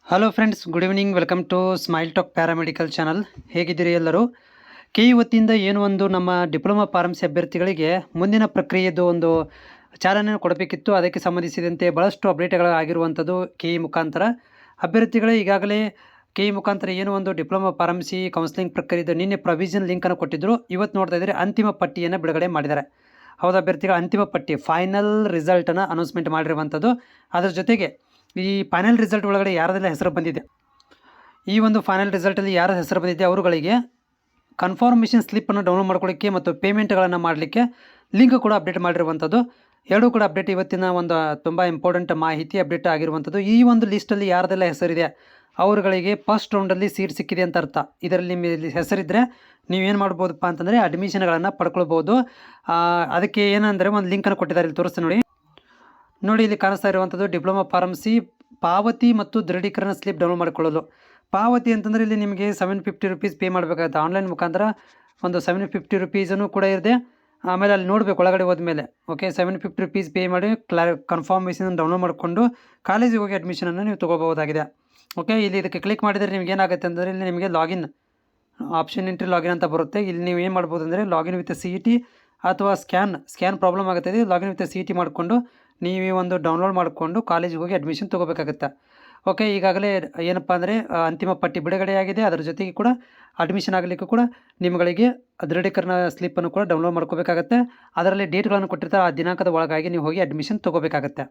Hello friends, good evening. Welcome to Smile Talk paramedical channel. ಹೇಗಿದ್ದೀರಿ ಎಲ್ಲರೂ? ವತಿಯಿಂದ ಏನು ಒಂದು ನಮ್ಮ ಡಿಪ್ಲೊಮಾ ಫಾರ್ಮಸಿ ಅಭ್ಯರ್ಥಿಗಳಿಗೆ ಮುಂದಿನ ಪ್ರಕ್ರಿಯೆದು ಒಂದು ಚಾಲನೆ ಕೊಡಬೇಕಿತ್ತು. ಅದಕ್ಕೆ ಸಂಬಂಧಿಸಿದಂತೆ ಭಾಳಷ್ಟು ಅಪ್ಡೇಟ್ಗಳು ಆಗಿರುವಂಥದ್ದು ಮುಖಾಂತರ. ಅಭ್ಯರ್ಥಿಗಳೇ ಈಗಾಗಲೇ ಮುಖಾಂತರ ಏನು ಒಂದು ಡಿಪ್ಲೊಮಾ ಫಾರ್ಮಸಿ ಕೌನ್ಸಿಲಿಂಗ್ ಪ್ರಕ್ರಿಯೆದು ನಿನ್ನೆ ಪ್ರೊವಿಷನ್ ಲಿಂಕನ್ನು ಕೊಟ್ಟಿದ್ದರು. ಇವತ್ತು ನೋಡ್ತಾ ಇದ್ದರೆ ಅಂತಿಮ ಪಟ್ಟಿಯನ್ನು ಬಿಡುಗಡೆ ಮಾಡಿದ್ದಾರೆ. ಹೌದು, ಅಭ್ಯರ್ಥಿಗಳ ಅಂತಿಮ ಪಟ್ಟಿ ಫೈನಲ್ ರಿಸಲ್ಟನ್ನು ಅನೌನ್ಸ್ಮೆಂಟ್ ಮಾಡಿರುವಂಥದ್ದು. ಅದರ ಜೊತೆಗೆ ಈ ಫೈನಲ್ ರಿಸಲ್ಟ್ ಒಳಗಡೆ ಯಾರದೆಲ್ಲ ಹೆಸರು ಬಂದಿದೆ, ಈ ಒಂದು ಫೈನಲ್ ರಿಸಲ್ಟಲ್ಲಿ ಯಾರ ಹೆಸರು ಬಂದಿದೆ ಅವರುಗಳಿಗೆ ಕನ್ಫರ್ಮೇಷನ್ ಸ್ಲಿಪ್ಪನ್ನು ಡೌನ್ಲೋಡ್ ಮಾಡ್ಕೊಳ್ಳಿಕ್ಕೆ ಮತ್ತು ಪೇಮೆಂಟ್ಗಳನ್ನು ಮಾಡಲಿಕ್ಕೆ ಲಿಂಕ್ ಕೂಡ ಅಪ್ಡೇಟ್ ಮಾಡಿರುವಂಥದ್ದು. ಎರಡೂ ಕೂಡ ಅಪ್ಡೇಟ್ ಇವತ್ತಿನ ಒಂದು ತುಂಬ ಇಂಪಾರ್ಟೆಂಟ್ ಮಾಹಿತಿ ಅಪ್ಡೇಟ್ ಆಗಿರುವಂಥದ್ದು. ಈ ಒಂದು ಲಿಸ್ಟಲ್ಲಿ ಯಾರದೆಲ್ಲ ಹೆಸರಿದೆ ಅವರುಗಳಿಗೆ ಫಸ್ಟ್ ರೌಂಡಲ್ಲಿ ಸೀಟ್ ಸಿಕ್ಕಿದೆ ಅಂತ ಅರ್ಥ. ಇದರಲ್ಲಿ ಹೆಸರಿದ್ದರೆ ನೀವೇನು ಮಾಡ್ಬೋದಪ್ಪ ಅಂತಂದರೆ ಅಡ್ಮಿಷನ್ಗಳನ್ನು ಪಡ್ಕೊಳ್ಬೋದು. ಅದಕ್ಕೆ ಏನಂದರೆ ಒಂದು ಲಿಂಕನ್ನು ಕೊಟ್ಟಿದ್ದಾರೆ, ಇಲ್ಲಿ ತೋರಿಸ್ತೀನಿ ನೋಡಿ. ಇಲ್ಲಿ ಕಾಣಿಸ್ತಾ ಇರುವಂಥದ್ದು ಡಿಪ್ಲೊಮಾ ಫಾರ್ಮಸಿ ಪಾವತಿ ಮತ್ತು ದೃಢೀಕರಣ ಸ್ಲಿಪ್ ಡೌನ್ಲೋಡ್ ಮಾಡಿಕೊಳ್ಳಲು. ಪಾವತಿ ಅಂತಂದರೆ ಇಲ್ಲಿ ನಿಮಗೆ 750 ರುಪೀಸ್ ಪೇ ಮಾಡಬೇಕಾಗುತ್ತೆ ಆನ್ಲೈನ್ ಮುಖಾಂತರ. ಒಂದು 750 ರುಪೀಸನ್ನು ಕೂಡ ಇದೆ. ಆಮೇಲೆ ಅಲ್ಲಿ ನೋಡಬೇಕು ಒಳಗಡೆ ಹೋದ್ಮೇಲೆ. ಓಕೆ, 750 ರುಪೀಸ್ ಪೇ ಮಾಡಿ ಕನ್ಫರ್ಮೇಷನ್ ಡೌನ್ಲೋಡ್ ಮಾಡಿಕೊಂಡು ಕಾಲೇಜಿಗೆ ಹೋಗಿ ಅಡ್ಮಿಷನನ್ನು ನೀವು ತೊಗೋಬಹುದಾಗಿದೆ. ಓಕೆ, ಇಲ್ಲಿ ಇದಕ್ಕೆ ಕ್ಲಿಕ್ ಮಾಡಿದರೆ ನಿಮ್ಗೆ ಏನಾಗುತ್ತೆ ಅಂದರೆ ಇಲ್ಲಿ ನಿಮಗೆ ಲಾಗಿನ್ ಆಪ್ಷನ್ ಎಂಟ್ರಿ ಲಾಗಿನ್ ಅಂತ ಬರುತ್ತೆ. ಇಲ್ಲಿ ನೀವು ಏನು ಮಾಡ್ಬೋದು ಅಂದರೆ ಲಾಗಿನ್ ವಿತ್ CET ಅಥವಾ ಸ್ಕ್ಯಾನ್ ಪ್ರಾಬ್ಲಮ್ ಆಗುತ್ತೆ. ಲಾಗಿನ್ ವಿತ್ CET ಮಾಡಿಕೊಂಡು ನೀವು ಒಂದು ಡೌನ್ಲೋಡ್ ಮಾಡಿಕೊಂಡು ಕಾಲೇಜಿಗೆ ಹೋಗಿ ಅಡ್ಮಿಷನ್ ತೊಗೋಬೇಕಾಗುತ್ತೆ. ಓಕೆ, ಈಗಾಗಲೇ ಏನಪ್ಪ ಅಂದರೆ ಅಂತಿಮ ಪಟ್ಟಿ ಬಿಡುಗಡೆಯಾಗಿದೆ. ಅದರ ಜೊತೆಗೆ ಕೂಡ ಅಡ್ಮಿಷನ್ ಆಗಲಿಕ್ಕೂ ಕೂಡ ನಿಮ್ಮಗಳಿಗೆ ದೃಢೀಕರಣ ಸ್ಲಿಪ್ಪನ್ನು ಕೂಡ ಡೌನ್ಲೋಡ್ ಮಾಡ್ಕೋಬೇಕಾಗತ್ತೆ. ಅದರಲ್ಲಿ ಡೇಟ್ಗಳನ್ನು ಕೊಟ್ಟಿರ್ತಾರೆ, ಆ ದಿನಾಂಕದ ಒಳಗಾಗಿ ನೀವು ಹೋಗಿ ಅಡ್ಮಿಷನ್ ತೊಗೋಬೇಕಾಗತ್ತೆ.